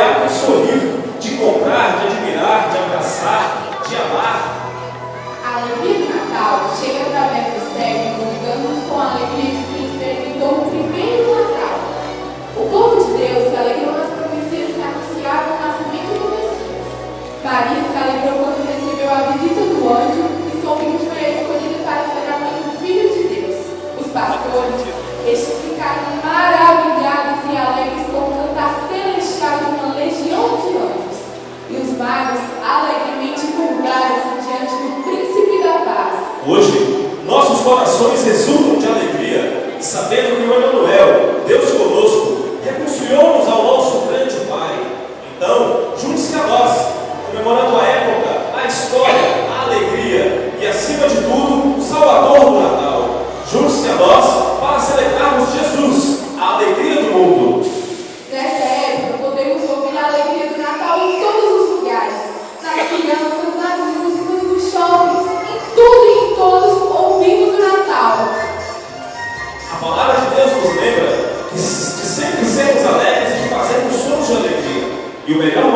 olhar, de sorrir, de comprar, de admirar, de abraçar, de amar. A alegria do Natal chega através do século, ligando-nos com a alegria de quem experimentou o primeiro Natal. O povo de Deus se alegrou nas profecias que anunciavam o nascimento do Messias. Maria se alegrou quando recebeu a visita do anjo e soube que foi a escolhida para ser a mãe do Filho de Deus. Os pastores, estes ficaram maravilhados e alegres com o cantar celestial de uma legião de anjos. E os magos alegremente curvaram-se diante do príncipe da paz. Hoje, nossos corações exultam de alegria, sabendo que o Emanuel, Deus conosco, reconciliou-nos ao nosso grande Pai. Então, junte-se a nós, comemorando a época, a história, a alegria e, acima de tudo, o Salvador do Natal. Junte-se a nós para celebrarmos Jesus, a alegria do mundo. Nessa época, podemos ouvir a alegria do Natal em todos os lugares, nas crianças, nas músicas, nos shoppings, em tudo e em todos ouvimos o Natal. A palavra de Deus nos lembra de sempre sermos alegres e de fazermos sons de alegria. E o melhor